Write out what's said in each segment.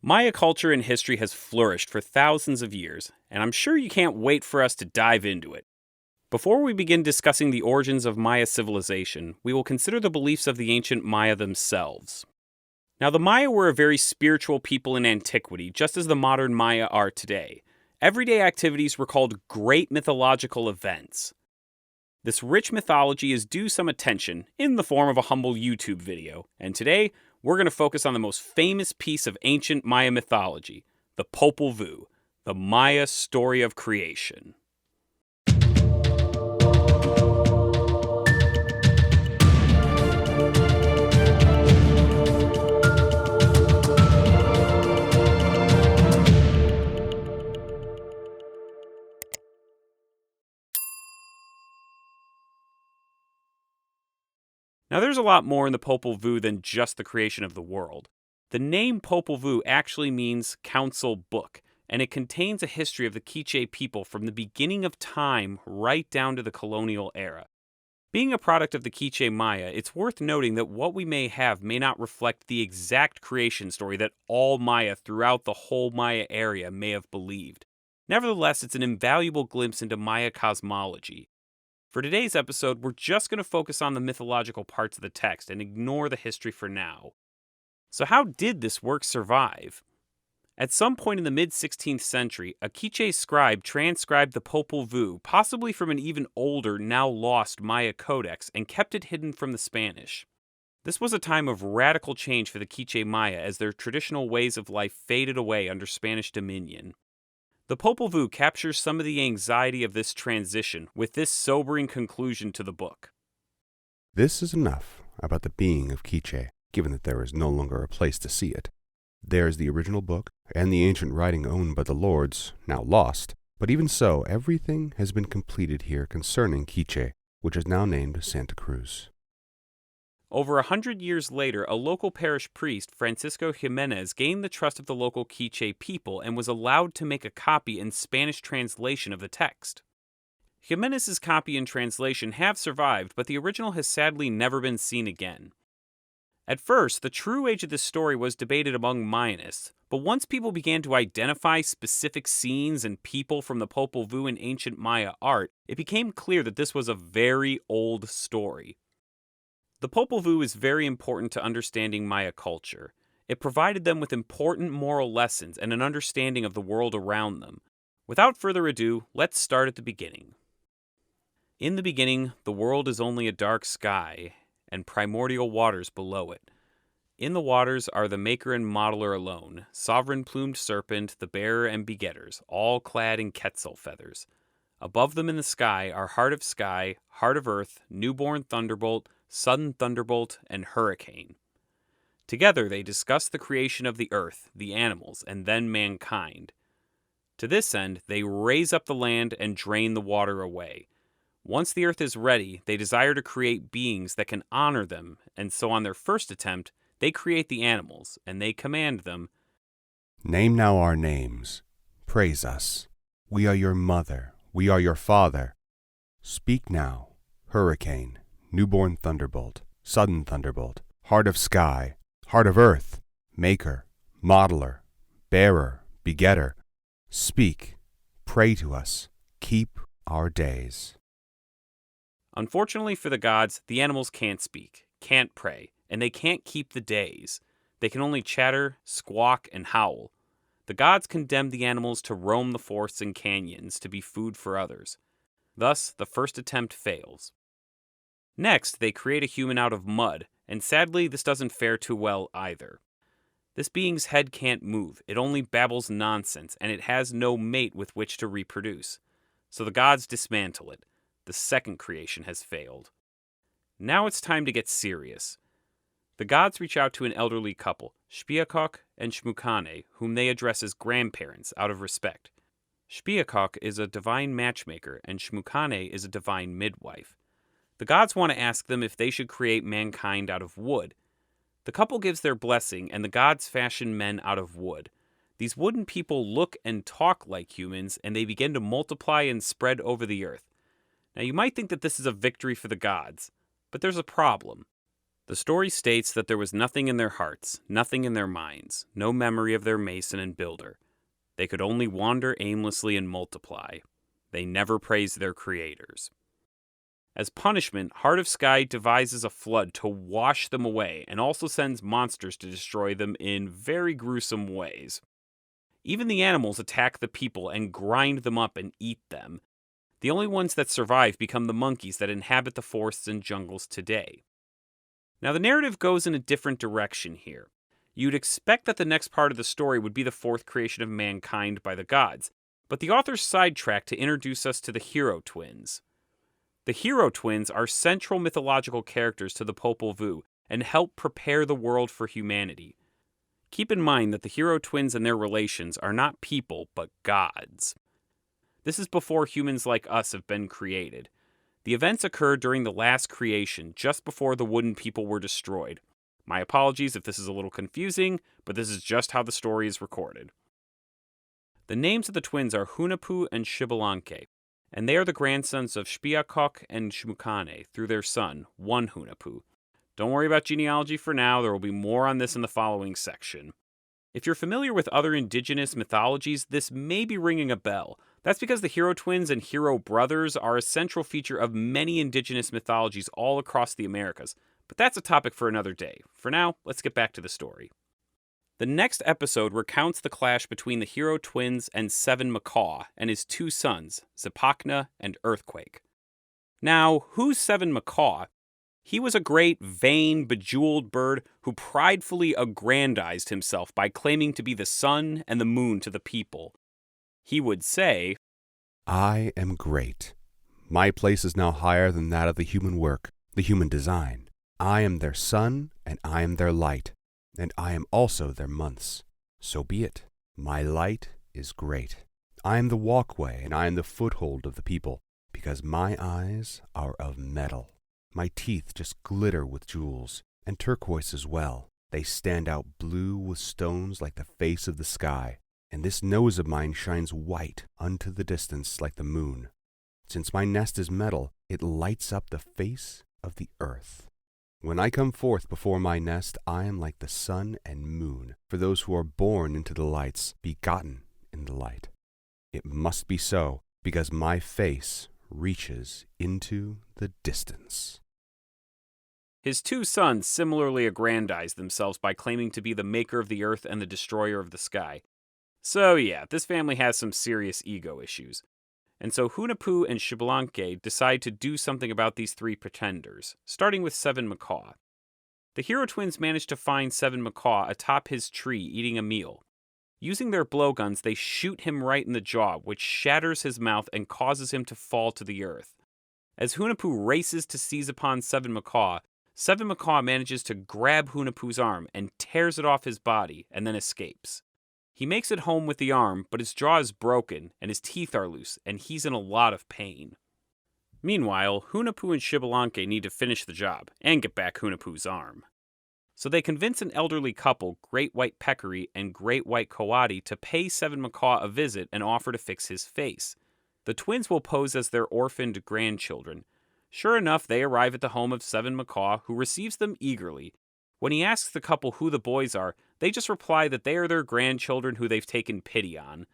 Maya culture and history has flourished for thousands of years, and I'm sure you can't wait for us to dive into it. Before we begin discussing the origins of Maya civilization, we will consider the beliefs of the ancient Maya themselves. Now, the Maya were a very spiritual people in antiquity, just as the modern Maya are today. Everyday activities were called great mythological events. This rich mythology is due some attention in the form of a humble YouTube video, and today we're going to focus on the most famous piece of ancient Maya mythology, the Popol Vuh, the Maya story of creation. Now, there's a lot more in the Popol Vuh than just the creation of the world. The name Popol Vuh actually means council book, and it contains a history of the Quiche people from the beginning of time right down to the colonial era. Being a product of the Quiche Maya, it's worth noting that what we may have may not reflect the exact creation story that all Maya throughout the whole Maya area may have believed. Nevertheless, it's an invaluable glimpse into Maya cosmology. For today's episode, we're just going to focus on the mythological parts of the text and ignore the history for now. So how did this work survive? At some point in the mid-16th century, a Quiche scribe transcribed the Popol Vuh, possibly from an even older, now lost Maya codex, and kept it hidden from the Spanish. This was a time of radical change for the Quiche Maya as their traditional ways of life faded away under Spanish dominion. The Popol Vuh captures some of the anxiety of this transition with this sobering conclusion to the book. This is enough about the being of Quiche, given that there is no longer a place to see it. There is the original book, and the ancient writing owned by the lords, now lost, but even so, everything has been completed here concerning Quiche, which is now named Santa Cruz. Over 100 years later, a local parish priest, Francisco Jimenez, gained the trust of the local Quiche people and was allowed to make a copy and Spanish translation of the text. Jimenez's copy and translation have survived, but the original has sadly never been seen again. At first, the true age of this story was debated among Mayanists, but once people began to identify specific scenes and people from the Popol Vuh in ancient Maya art, it became clear that this was a very old story. The Popol Vuh is very important to understanding Maya culture. It provided them with important moral lessons and an understanding of the world around them. Without further ado, let's start at the beginning. In the beginning, the world is only a dark sky, and primordial waters below it. In the waters are the maker and modeler alone, sovereign plumed serpent, the bearer and begetters, all clad in quetzal feathers. Above them in the sky are heart of sky, heart of earth, newborn thunderbolt, sudden thunderbolt, and hurricane. Together they discuss the creation of the earth, the animals, and then mankind. To this end, they raise up the land and drain the water away. Once the earth is ready, they desire to create beings that can honor them, and so on their first attempt, they create the animals, and they command them, Name now our names. Praise us. We are your mother. We are your father. Speak now, hurricane, newborn thunderbolt, sudden thunderbolt, heart of sky, heart of earth, maker, modeler, bearer, begetter. Speak, pray to us, keep our days. Unfortunately for the gods, the animals can't speak, can't pray, and they can't keep the days. They can only chatter, squawk, and howl. The gods condemned the animals to roam the forests and canyons to be food for others. Thus, the first attempt fails. Next, they create a human out of mud, and sadly, this doesn't fare too well either. This being's head can't move, it only babbles nonsense, and it has no mate with which to reproduce. So the gods dismantle it. The second creation has failed. Now it's time to get serious. The gods reach out to an elderly couple, Shemokane and Shemokane, whom they address as grandparents out of respect. Shemokane is a divine matchmaker, and Shemokane is a divine midwife. The gods want to ask them if they should create mankind out of wood. The couple gives their blessing, and the gods fashion men out of wood. These wooden people look and talk like humans, and they begin to multiply and spread over the earth. Now, you might think that this is a victory for the gods, but there's a problem. The story states that there was nothing in their hearts, nothing in their minds, no memory of their mason and builder. They could only wander aimlessly and multiply. They never praised their creators. As punishment, Heart of Sky devises a flood to wash them away and also sends monsters to destroy them in very gruesome ways. Even the animals attack the people and grind them up and eat them. The only ones that survive become the monkeys that inhabit the forests and jungles today. Now, the narrative goes in a different direction here. You'd expect that the next part of the story would be the fourth creation of mankind by the gods, but the authors sidetracked to introduce us to the Hero Twins. The Hero Twins are central mythological characters to the Popol Vuh and help prepare the world for humanity. Keep in mind that the Hero Twins and their relations are not people, but gods. This is before humans like us have been created. The events occurred during the last creation, just before the wooden people were destroyed. My apologies if this is a little confusing, but this is just how the story is recorded. The names of the twins are Hunipu and Shemokane, and they are the grandsons of Epilogue and Shemokane through their son, one Hunipu. Don't worry about genealogy for now, there will be more on this in the following section. If you're familiar with other indigenous mythologies, this may be ringing a bell. That's because the Hero Twins and Hero Brothers are a central feature of many indigenous mythologies all across the Americas, but that's a topic for another day. For now, let's get back to the story. The next episode recounts the clash between the Hero Twins and Seven Macaw and his two sons, Zipacna and Earthquake. Now, who's Seven Macaw? He was a great, vain, bejeweled bird who pridefully aggrandized himself by claiming to be the sun and the moon to the people. He would say, I am great. My place is now higher than that of the human work, the human design. I am their sun, and I am their light, and I am also their months. So be it. My light is great. I am the walkway, and I am the foothold of the people, because my eyes are of metal. My teeth just glitter with jewels, and turquoise as well. They stand out blue with stones like the face of the sky, and this nose of mine shines white unto the distance like the moon. Since my nest is metal, it lights up the face of the earth. When I come forth before my nest, I am like the sun and moon, for those who are born into the lights, begotten in the light. It must be so, because my face reaches into the distance. His two sons similarly aggrandized themselves by claiming to be the maker of the earth and the destroyer of the sky. So yeah, this family has some serious ego issues. And so Hunipu and Shemokane decide to do something about these three pretenders, starting with Seven Macaw. The Hero Twins manage to find Seven Macaw atop his tree eating a meal. Using their blowguns, they shoot him right in the jaw, which shatters his mouth and causes him to fall to the earth. As Hunipu races to seize upon Seven Macaw manages to grab Hunipu's arm and tears it off his body and then escapes. He makes it home with the arm, but his jaw is broken and his teeth are loose, and he's in a lot of pain. Meanwhile, Hunipu and Shemokane need to finish the job and get back Hunipu's arm. So they convince an elderly couple, Great White Peccary and Great White Coati, to pay Seven Macaw a visit and offer to fix his face. The twins will pose as their orphaned grandchildren. Sure enough, they arrive at the home of Seven Macaw, who receives them eagerly. When he asks the couple who the boys are, they just reply that they are their grandchildren who they've taken pity on.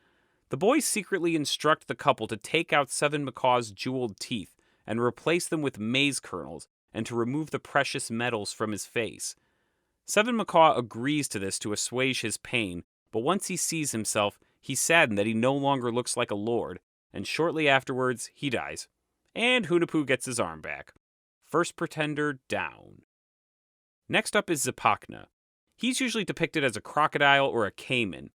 The boys secretly instruct the couple to take out Seven Macaw's jeweled teeth and replace them with maize kernels, and to remove the precious metals from his face. Seven Macaw agrees to this to assuage his pain, but once he sees himself, he's saddened that he no longer looks like a lord, and shortly afterwards, he dies. And Hunipu gets his arm back. First pretender down. Next up is Zipacna. He's usually depicted as a crocodile or a caiman.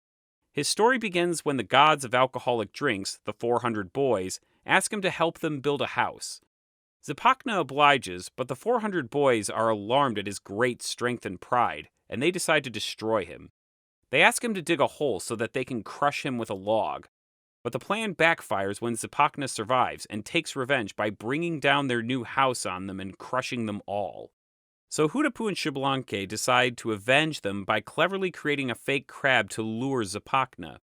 His story begins when the gods of alcoholic drinks, the 400 boys, ask him to help them build a house. Zipacna obliges, but the 400 boys are alarmed at his great strength and pride, and they decide to destroy him. They ask him to dig a hole so that they can crush him with a log. But the plan backfires when Zipacna survives and takes revenge by bringing down their new house on them and crushing them all. So Hunipu and Shemokane decide to avenge them by cleverly creating a fake crab to lure Zipacna.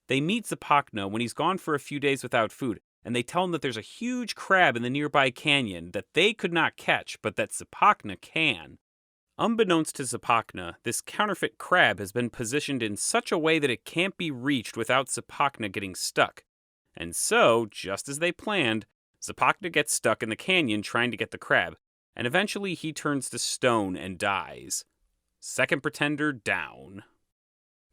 They meet Zipacna when he's gone for a few days without food, and they tell him that there's a huge crab in the nearby canyon that they could not catch, but that Zipacna can. Unbeknownst to Zapakna, this counterfeit crab has been positioned in such a way that it can't be reached without Zapakna getting stuck. And so, just as they planned, Zapakna gets stuck in the canyon trying to get the crab, and eventually he turns to stone and dies. Second pretender down.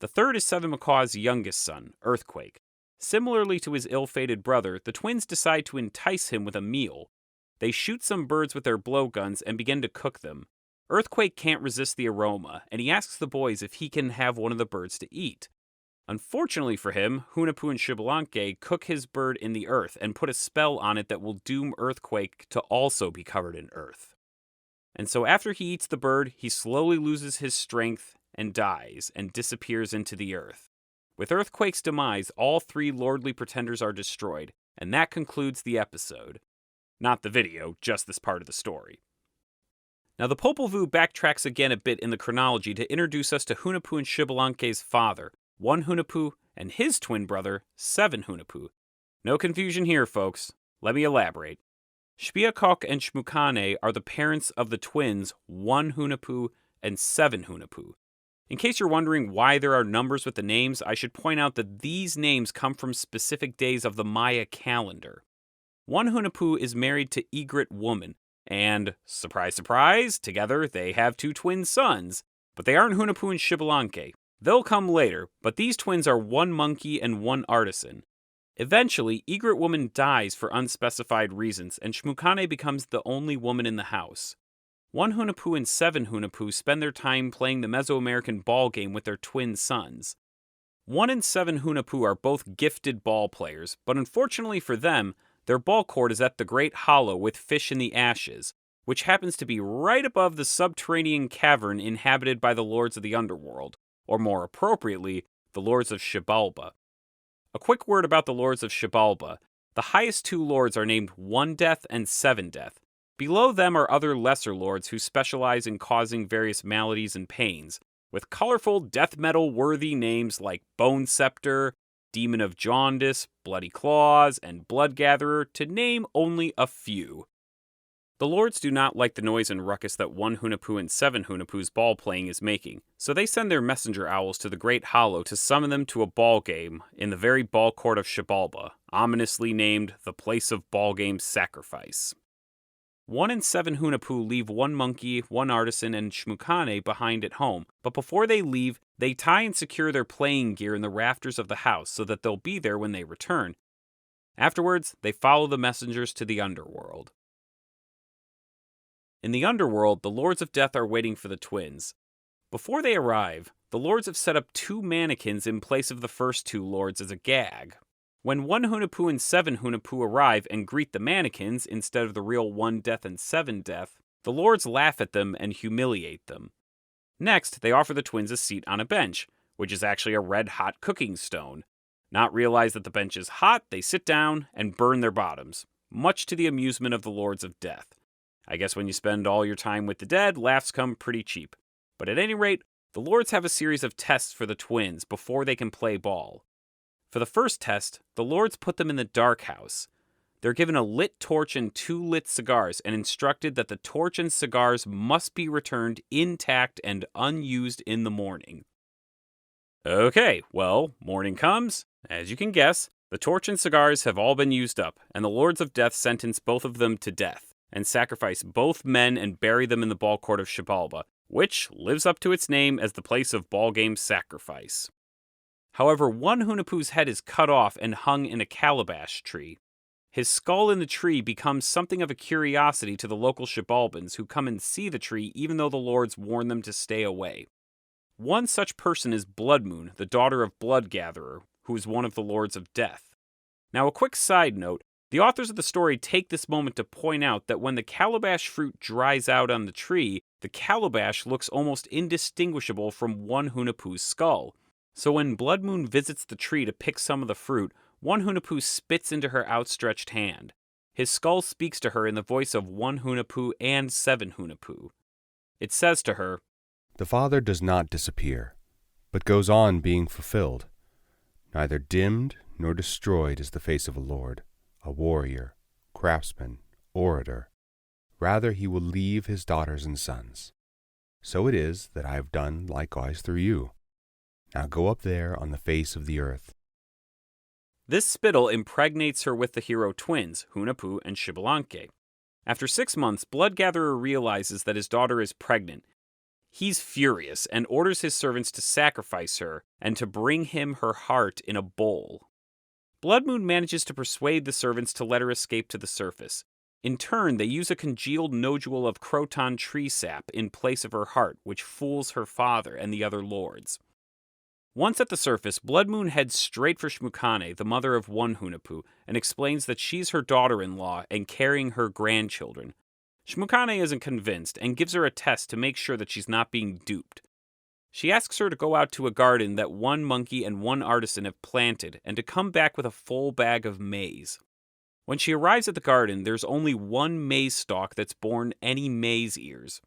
The third is Seven Macaw's youngest son, Earthquake. Similarly to his ill-fated brother, the twins decide to entice him with a meal. They shoot some birds with their blowguns and begin to cook them. Earthquake can't resist the aroma, and he asks the boys if he can have one of the birds to eat. Unfortunately for him, Hunipu and Shemokane cook his bird in the earth and put a spell on it that will doom Earthquake to also be covered in earth. And so after he eats the bird, he slowly loses his strength and dies and disappears into the earth. With Earthquake's demise, all three lordly pretenders are destroyed, and that concludes the episode. Not the video, just this part of the story. Now, the Popol Vuh backtracks again a bit in the chronology to introduce us to Hunipu and Shebolanke's father, one Hunipu, and his twin brother, seven Hunipu. No confusion here, folks. Let me elaborate. Shemokane and Shemokane are the parents of the twins, one Hunipu and seven Hunipu. In case you're wondering why there are numbers with the names, I should point out that these names come from specific days of the Maya calendar. One Hunipu is married to Egret woman, and, surprise, surprise, together they have two twin sons. But they aren't Hunipu and Shebolanke. They'll come later, but these twins are one monkey and one artisan. Eventually, Egret woman dies for unspecified reasons, and Shemokane becomes the only woman in the house. One Hunipu and seven Hunipu spend their time playing the Mesoamerican ball game with their twin sons. One and seven Hunipu are both gifted ball players, but unfortunately for them, their ball court is at the Great Hollow with Fish in the Ashes, which happens to be right above the subterranean cavern inhabited by the Lords of the Underworld, or more appropriately, the Lords of Xibalba. A quick word about the Lords of Xibalba. The highest two lords are named One Death and Seven Death. Below them are other lesser lords who specialize in causing various maladies and pains, with colorful death metal-worthy names like Bone Scepter, Demon of Jaundice, Bloody Claws, and Bloodgatherer, to name only a few. The lords do not like the noise and ruckus that one Hunipu and seven Hunipu's ball playing is making, so they send their messenger owls to the Great Hollow to summon them to a ball game in the very ball court of Xibalba, ominously named the Place of Ball Game Sacrifice. One and seven Hunipu leave one monkey, one artisan, and Shemokane behind at home, but before they leave, they tie and secure their playing gear in the rafters of the house so that they'll be there when they return. Afterwards, they follow the messengers to the underworld. In the underworld, the Lords of Death are waiting for the twins. Before they arrive, the lords have set up two mannequins in place of the first two lords as a gag. When one Hunipu and seven Hunipu arrive and greet the mannequins instead of the real One Death and Seven Death, the lords laugh at them and humiliate them. Next, they offer the twins a seat on a bench, which is actually a red-hot cooking stone. Not realize that the bench is hot, they sit down and burn their bottoms, much to the amusement of the Lords of Death. I guess when you spend all your time with the dead, laughs come pretty cheap. But at any rate, the lords have a series of tests for the twins before they can play ball. For the first test, the lords put them in the dark house. They're given a lit torch and two lit cigars and instructed that the torch and cigars must be returned intact and unused in the morning. Okay, well, morning comes. As you can guess, the torch and cigars have all been used up, and the Lords of Death sentence both of them to death, and sacrifice both men and bury them in the ball court of Xibalba, which lives up to its name as the Place of Ball Game Sacrifice. However, one Hunipu's head is cut off and hung in a calabash tree. His skull in the tree becomes something of a curiosity to the local Xibalbans who come and see the tree even though the lords warn them to stay away. One such person is Bloodmoon, the daughter of Bloodgatherer, who is one of the Lords of Death. Now, a quick side note, the authors of the story take this moment to point out that when the calabash fruit dries out on the tree, the calabash looks almost indistinguishable from one Hunipu's skull. So when Bloodmoon visits the tree to pick some of the fruit, one Hunipu spits into her outstretched hand. His skull speaks to her in the voice of one Hunipu and seven Hunipu. It says to her, "The Father does not disappear, but goes on being fulfilled. Neither dimmed nor destroyed is the face of a lord, a warrior, craftsman, orator. Rather he will leave his daughters and sons." So it is that I have done likewise through you. Now go up there on the face of the earth. This spittle impregnates her with the hero twins, Hunipu and Shemokane. After 6 months, Bloodgatherer realizes that his daughter is pregnant. He's furious and orders his servants to sacrifice her and to bring him her heart in a bowl. Bloodmoon manages to persuade the servants to let her escape to the surface. In turn, they use a congealed nodule of croton tree sap in place of her heart, which fools her father and the other lords. Once at the surface, Bloodmoon heads straight for Shemokane, the mother of one Hunipu, and explains that she's her daughter-in-law and carrying her grandchildren. Shemokane isn't convinced and gives her a test to make sure that she's not being duped. She asks her to go out to a garden that one monkey and one artisan have planted and to come back with a full bag of maize. When she arrives at the garden, there's only one maize stalk that's borne any maize ears.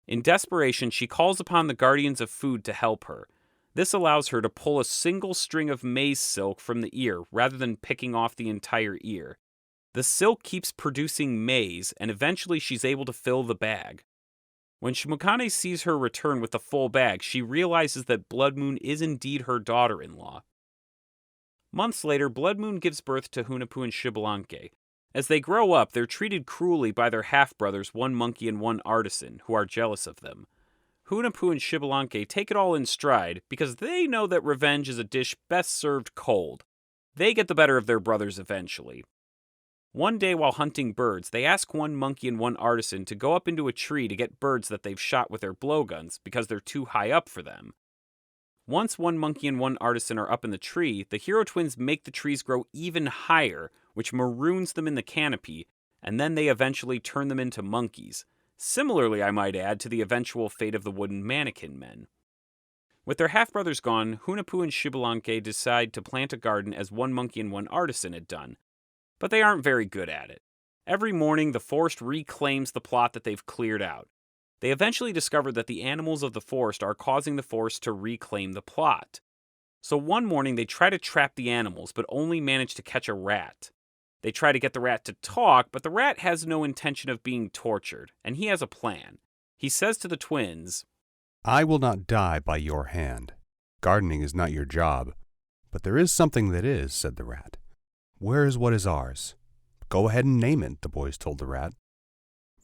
In desperation, she calls upon the guardians of food to help her. This allows her to pull a single string of maize silk from the ear rather than picking off the entire ear. The silk keeps producing maize, and eventually she's able to fill the bag. When Shemokane sees her return with the full bag, she realizes that Bloodmoon is indeed her daughter-in-law. Months later, Bloodmoon gives birth to Hunipu and Shemokane. As they grow up, they're treated cruelly by their half-brothers, one monkey and one artisan, who are jealous of them. Hunipu and Shemokane take it all in stride because they know that revenge is a dish best served cold. They get the better of their brothers eventually. One day while hunting birds, they ask one monkey and one artisan to go up into a tree to get birds that they've shot with their blowguns because they're too high up for them. Once one monkey and one artisan are up in the tree, the hero twins make the trees grow even higher, which maroons them in the canopy, and then they eventually turn them into monkeys. Similarly, I might add, to the eventual fate of the wooden mannequin men. With their half-brothers gone, Hunipu and Shemokane decide to plant a garden as one monkey and one artisan had done. But they aren't very good at it. Every morning, the forest reclaims the plot that they've cleared out. They eventually discover that the animals of the forest are causing the forest to reclaim the plot. So one morning, they try to trap the animals, but only manage to catch a rat. They try to get the rat to talk, but the rat has no intention of being tortured, and he has a plan. He says to the twins, I will not die by your hand. Gardening is not your job. But there is something that is, said the rat. Where is what is ours? Go ahead and name it, the boys told the rat.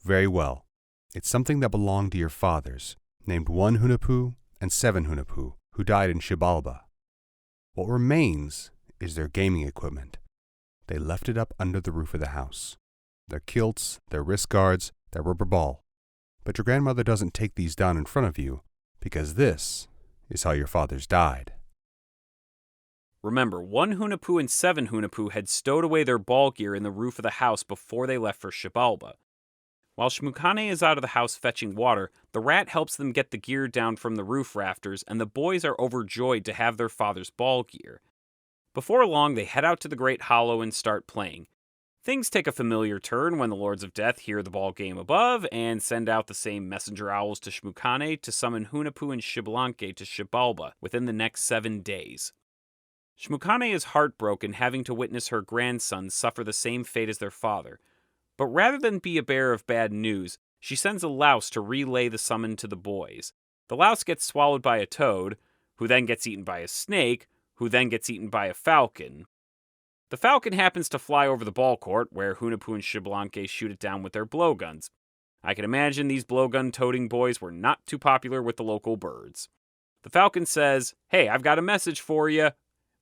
Very well. It's something that belonged to your fathers, named one Hunipu and 7 Hunipu, who died in Xibalba. What remains is their gaming equipment. They left it up under the roof of the house. Their kilts, their wrist guards, their rubber ball. But your grandmother doesn't take these down in front of you, because this is how your fathers died. Remember, one Hunipu and 7 Hunipu had stowed away their ball gear in the roof of the house before they left for Xibalba. While Shemokane is out of the house fetching water, the rat helps them get the gear down from the roof rafters, and the boys are overjoyed to have their father's ball gear. Before long, they head out to the Great Hollow and start playing. Things take a familiar turn when the Lords of Death hear the ball game above and send out the same messenger owls to Shemokane to summon Hunipu and Shemokane to Xibalba within the next 7 days. Shemokane is heartbroken having to witness her grandsons suffer the same fate as their father. But rather than be a bearer of bad news, she sends a louse to relay the summon to the boys. The louse gets swallowed by a toad, who then gets eaten by a snake, who then gets eaten by a falcon. The falcon happens to fly over the ball court, where Hunipu and Shemokane shoot it down with their blowguns. I can imagine these blowgun-toting boys were not too popular with the local birds. The falcon says, "Hey, I've got a message for you,"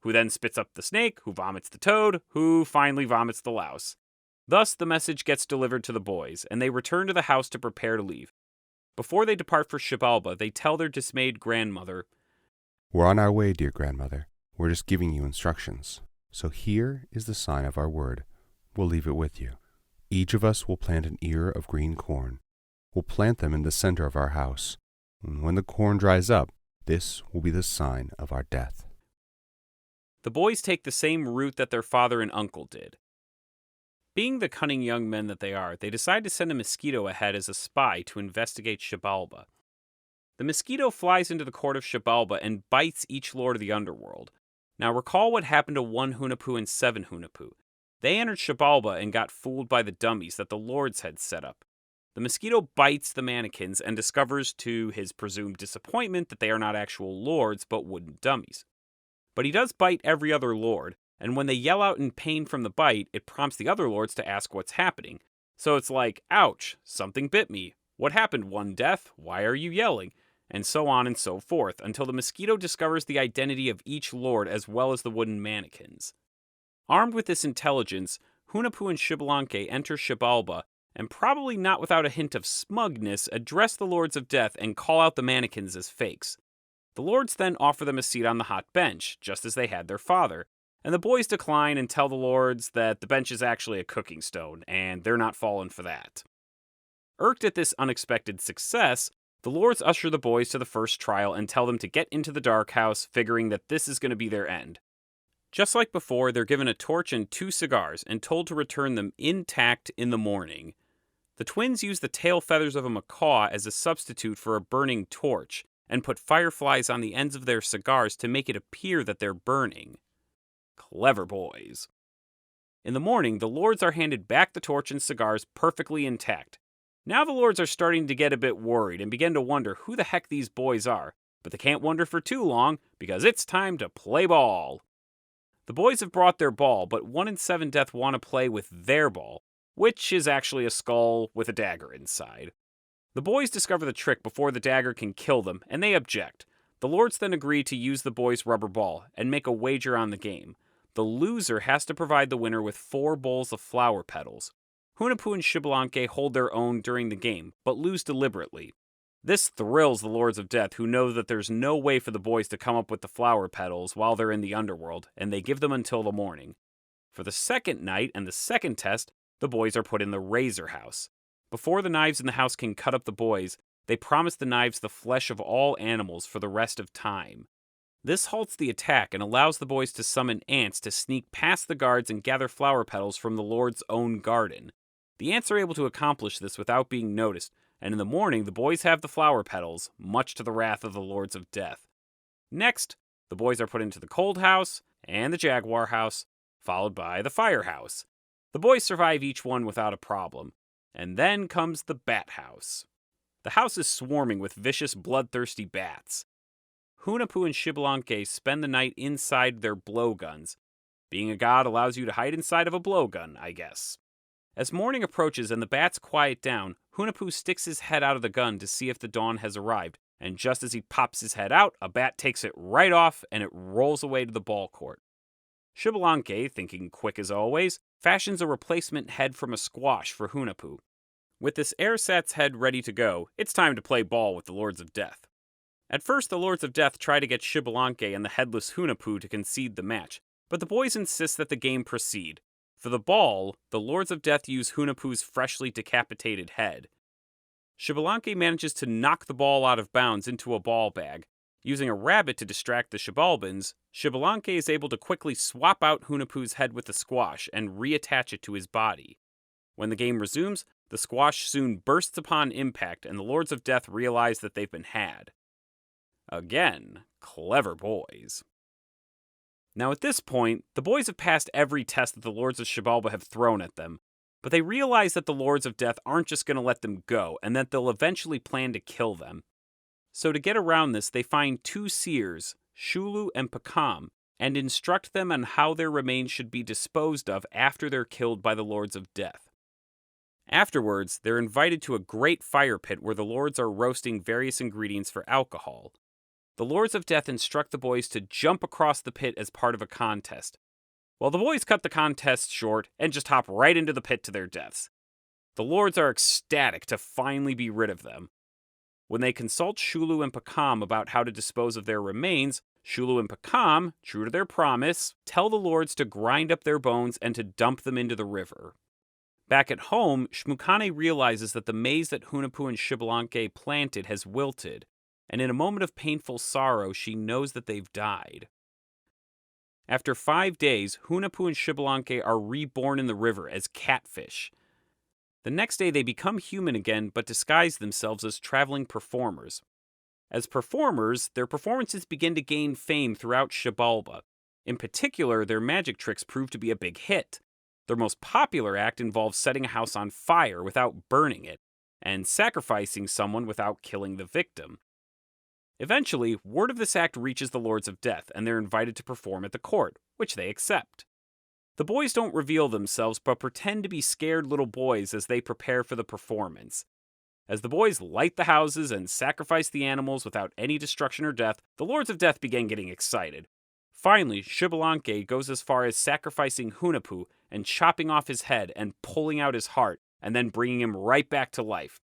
who then spits up the snake, who vomits the toad, who finally vomits the louse. Thus, the message gets delivered to the boys, and they return to the house to prepare to leave. Before they depart for Xibalba, they tell their dismayed grandmother, We're on our way, dear grandmother. We're just giving you instructions. So here is the sign of our word. We'll leave it with you. Each of us will plant an ear of green corn. We'll plant them in the center of our house. And when the corn dries up, this will be the sign of our death. The boys take the same route that their father and uncle did. Being the cunning young men that they are, they decide to send a mosquito ahead as a spy to investigate Xibalba. The mosquito flies into the court of Xibalba and bites each lord of the underworld. Now recall what happened to one Hunipu and 7 Hunipu. They entered Xibalba and got fooled by the dummies that the lords had set up. The mosquito bites the mannequins and discovers to his presumed disappointment that they are not actual lords but wooden dummies. But he does bite every other lord, and when they yell out in pain from the bite, it prompts the other lords to ask what's happening. So it's like, ouch, something bit me. What happened, One Death? Why are you yelling? And so on and so forth, until the mosquito discovers the identity of each lord as well as the wooden mannequins. Armed with this intelligence, Hunipu and Xbalanque enter Xibalba, and probably not without a hint of smugness, address the Lords of Death and call out the mannequins as fakes. The lords then offer them a seat on the hot bench, just as they had their father, and the boys decline and tell the lords that the bench is actually a cooking stone, and they're not falling for that. Irked at this unexpected success, the lords usher the boys to the first trial and tell them to get into the dark house, figuring that this is going to be their end. Just like before, they're given a torch and 2 cigars and told to return them intact in the morning. The twins use the tail feathers of a macaw as a substitute for a burning torch, and put fireflies on the ends of their cigars to make it appear that they're burning. Clever boys. In the morning, the lords are handed back the torch and cigars perfectly intact. Now the lords are starting to get a bit worried and begin to wonder who the heck these boys are, but they can't wonder for too long because it's time to play ball. The boys have brought their ball, but 1 and 7 Death want to play with their ball, which is actually a skull with a dagger inside. The boys discover the trick before the dagger can kill them, and they object. The lords then agree to use the boys' rubber ball and make a wager on the game. The loser has to provide the winner with 4 bowls of flower petals. Hunipu and Xbalanque hold their own during the game, but lose deliberately. This thrills the Lords of Death, who know that there's no way for the boys to come up with the flower petals while they're in the underworld, and they give them until the morning. For the second night and the second test, the boys are put in the Razor House. Before the knives in the house can cut up the boys, they promise the knives the flesh of all animals for the rest of time. This halts the attack and allows the boys to summon ants to sneak past the guards and gather flower petals from the Lord's own garden. The ants are able to accomplish this without being noticed, and in the morning the boys have the flower petals, much to the wrath of the Lords of Death. Next, the boys are put into the Cold House and the Jaguar House, followed by the Fire House. The boys survive each one without a problem. And then comes the Bat House. The house is swarming with vicious, bloodthirsty bats. Hunipu and Xbalanque spend the night inside their blowguns. Being a god allows you to hide inside of a blowgun, I guess. As morning approaches and the bats quiet down, Hunipu sticks his head out of the gun to see if the dawn has arrived, and just as he pops his head out, a bat takes it right off and it rolls away to the ball court. Xbalanque, thinking quick as always, fashions a replacement head from a squash for Hunipu. With this ersatz head ready to go, it's time to play ball with the Lords of Death. At first, the Lords of Death try to get Xbalanque and the headless Hunipu to concede the match, but the boys insist that the game proceed. For the ball, the Lords of Death use Hunipu's freshly decapitated head. Xbalanque manages to knock the ball out of bounds into a ball bag. Using a rabbit to distract the Xibalbans, Xbalanque is able to quickly swap out Hunipu's head with the squash and reattach it to his body. When the game resumes, the squash soon bursts upon impact, and the Lords of Death realize that they've been had. Again, clever boys. Now at this point, the boys have passed every test that the Lords of Xibalba have thrown at them, but they realize that the Lords of Death aren't just going to let them go, and that they'll eventually plan to kill them. So to get around this, they find 2 seers, Shulu and Pakam, and instruct them on how their remains should be disposed of after they're killed by the Lords of Death. Afterwards, they're invited to a great fire pit where the lords are roasting various ingredients for alcohol. The Lords of Death instruct the boys to jump across the pit as part of a contest. Well, the boys cut the contest short and just hop right into the pit to their deaths. The lords are ecstatic to finally be rid of them. When they consult Shulu and Pakam about how to dispose of their remains, Shulu and Pakam, true to their promise, tell the lords to grind up their bones and to dump them into the river. Back at home, Shemokane realizes that the maize that Hunipu and Xbalanque planted has wilted, and in a moment of painful sorrow, she knows that they've died. After 5 days, Hunipu and Xbalanque are reborn in the river as catfish. The next day, they become human again, but disguise themselves as traveling performers. As performers, their performances begin to gain fame throughout Xibalba. In particular, their magic tricks prove to be a big hit. Their most popular act involves setting a house on fire without burning it, and sacrificing someone without killing the victim. Eventually, word of this act reaches the Lords of Death, and they're invited to perform at the court, which they accept. The boys don't reveal themselves, but pretend to be scared little boys as they prepare for the performance. As the boys light the houses and sacrifice the animals without any destruction or death, the Lords of Death begin getting excited. Finally, Shemokane goes as far as sacrificing Hunipu and chopping off his head and pulling out his heart, and then bringing him right back to life.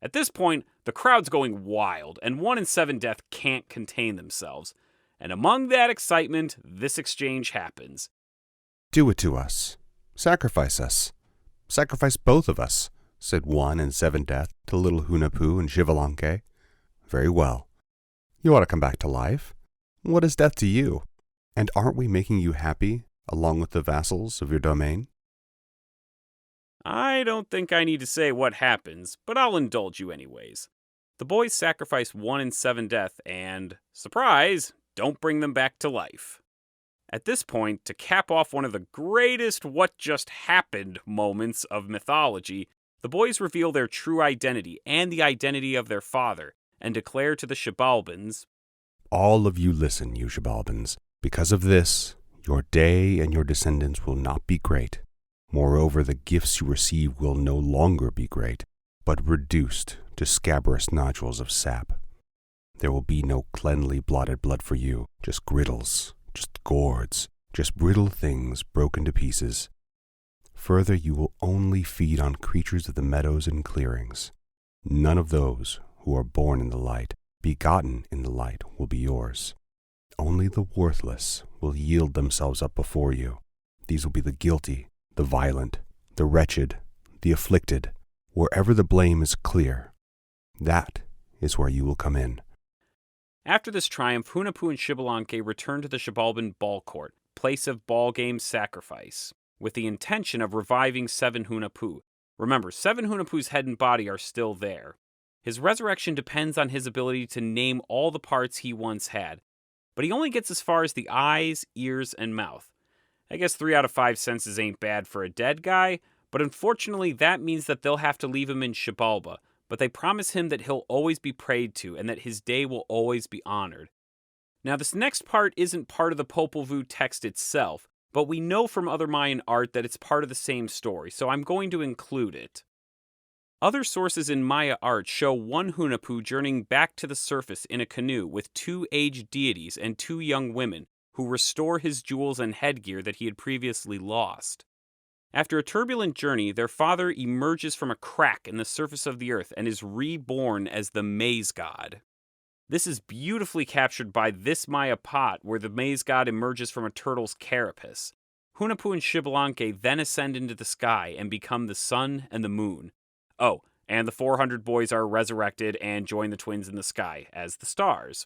At this point, the crowd's going wild, and 1 in 7 Death can't contain themselves. And among that excitement, this exchange happens. Do it to us. Sacrifice us. Sacrifice both of us, said 1 in 7 Death to little Hunipu and Shemokane. Very well. You ought to come back to life. What is death to you? And aren't we making you happy, along with the vassals of your domain? I don't think I need to say what happens, but I'll indulge you anyways. The boys sacrifice 1 in 7 Death and, surprise, don't bring them back to life. At this point, to cap off one of the greatest what just happened moments of mythology, the boys reveal their true identity and the identity of their father, and declare to the Shibalbans, All of you listen, you Shibalbans. Because of this, your day and your descendants will not be great. Moreover, the gifts you receive will no longer be great, but reduced to scabrous nodules of sap. There will be no cleanly blotted blood for you, just griddles, just gourds, just brittle things broken to pieces. Further, you will only feed on creatures of the meadows and clearings. None of those who are born in the light, begotten in the light, will be yours. Only the worthless will yield themselves up before you. These will be the guilty, the violent, the wretched, the afflicted. Wherever the blame is clear, that is where you will come in. After this triumph, Hunipu and Shemokane return to the Shibalban ball court, place of ball game sacrifice, with the intention of reviving 7 Hunipu. Remember, 7 Hunipu's head and body are still there. His resurrection depends on his ability to name all the parts he once had, but he only gets as far as the eyes, ears, and mouth. I guess 3 out of 5 senses ain't bad for a dead guy, but unfortunately that means that they'll have to leave him in Xibalba, but they promise him that he'll always be prayed to and that his day will always be honored. Now this next part isn't part of the Popol Vuh text itself, but we know from other Mayan art that it's part of the same story, so I'm going to include it. Other sources in Maya art show 1 Hunipu journeying back to the surface in a canoe with 2 aged deities and 2 young women, who restore his jewels and headgear that he had previously lost. After a turbulent journey, their father emerges from a crack in the surface of the earth and is reborn as the maize god. This is beautifully captured by this Maya pot where the maize god emerges from a turtle's carapace. Hunipu and Shemokane then ascend into the sky and become the sun and the moon. Oh, and the 400 boys are resurrected and join the twins in the sky as the stars.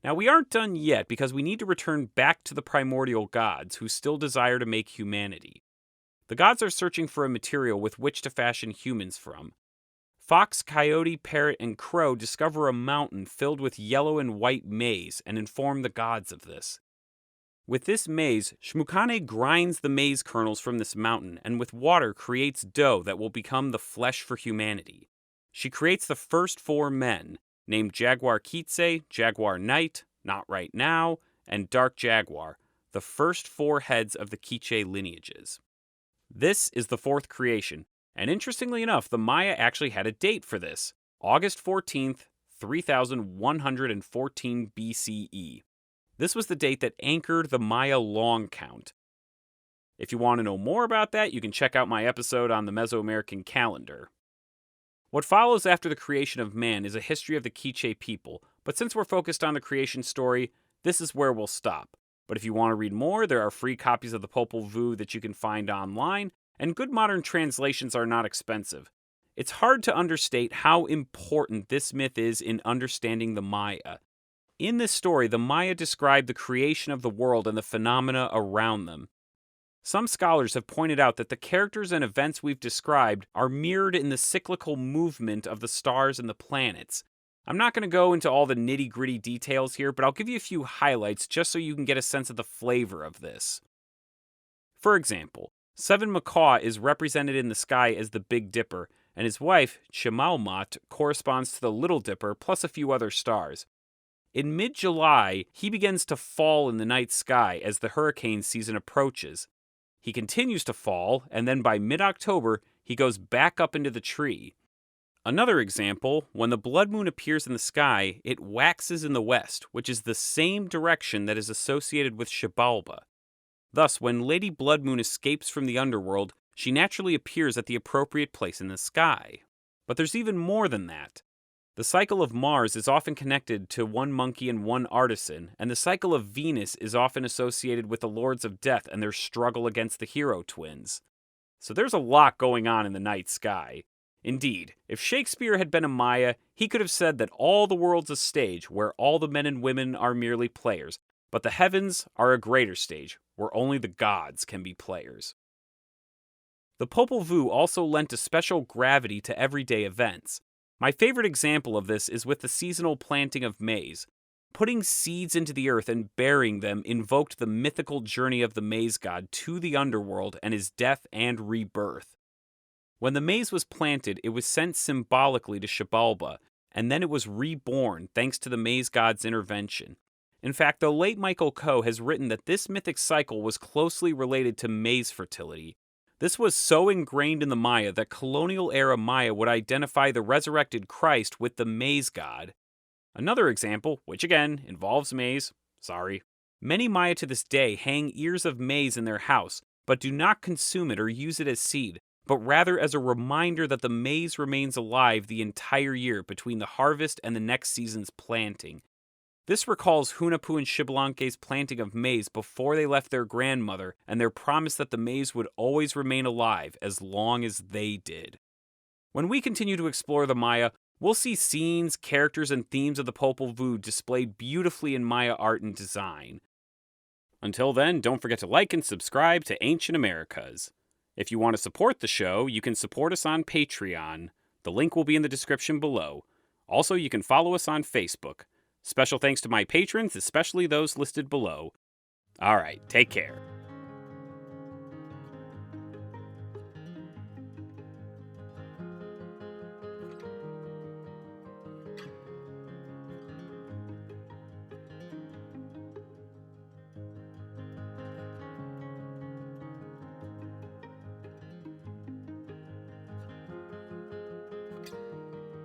Now, we aren't done yet because we need to return back to the primordial gods who still desire to make humanity. The gods are searching for a material with which to fashion humans from. Fox, coyote, parrot, and crow discover a mountain filled with yellow and white maize and inform the gods of this. With this maize, Shemokane grinds the maize kernels from this mountain and with water creates dough that will become the flesh for humanity. She creates the first 4 men, named Jaguar Kitse, Jaguar Knight, Not Right Now, and Dark Jaguar, the first 4 heads of the Quiche lineages. This is the 4th creation, and interestingly enough, the Maya actually had a date for this, August 14th, 3114 BCE. This was the date that anchored the Maya long count. If you want to know more about that, you can check out my episode on the Mesoamerican calendar. What follows after the creation of man is a history of the Quiche people, but since we're focused on the creation story, this is where we'll stop. But if you want to read more, there are free copies of the Popol Vuh that you can find online, and good modern translations are not expensive. It's hard to understate how important this myth is in understanding the Maya. In this story, the Maya describe the creation of the world and the phenomena around them. Some scholars have pointed out that the characters and events we've described are mirrored in the cyclical movement of the stars and the planets. I'm not going to go into all the nitty-gritty details here, but I'll give you a few highlights just so you can get a sense of the flavor of this. For example, 7 Macaw is represented in the sky as the Big Dipper, and his wife, Shemokane, corresponds to the Little Dipper plus a few other stars. In mid-July, he begins to fall in the night sky as the hurricane season approaches. He continues to fall, and then by mid-October, he goes back up into the tree. Another example, when the blood moon appears in the sky, it waxes in the west, which is the same direction that is associated with Xibalba. Thus, when Lady Bloodmoon escapes from the underworld, she naturally appears at the appropriate place in the sky. But there's even more than that. The cycle of Mars is often connected to one monkey and one artisan, and the cycle of Venus is often associated with the Lords of Death and their struggle against the hero twins. So there's a lot going on in the night sky. Indeed, if Shakespeare had been a Maya, he could have said that all the world's a stage where all the men and women are merely players, but the heavens are a greater stage where only the gods can be players. The Popol Vuh also lent a special gravity to everyday events. My favorite example of this is with the seasonal planting of maize. Putting seeds into the earth and burying them invoked the mythical journey of the maize god to the underworld and his death and rebirth. When the maize was planted, it was sent symbolically to Xibalba, and then it was reborn thanks to the maize god's intervention. In fact, the late Michael Coe has written that this mythic cycle was closely related to maize fertility. This was so ingrained in the Maya that colonial-era Maya would identify the resurrected Christ with the maize god. Another example, which again involves maize, many Maya to this day hang ears of maize in their house, but do not consume it or use it as seed, but rather as a reminder that the maize remains alive the entire year between the harvest and the next season's planting. This recalls Hunipu and Xbalanque's planting of maize before they left their grandmother and their promise that the maize would always remain alive as long as they did. When we continue to explore the Maya, we'll see scenes, characters, and themes of the Popol Vuh displayed beautifully in Maya art and design. Until then, don't forget to like and subscribe to Ancient Americas. If you want to support the show, you can support us on Patreon. The link will be in the description below. Also, you can follow us on Facebook. Special thanks to my patrons, especially those listed below. Alright, take care.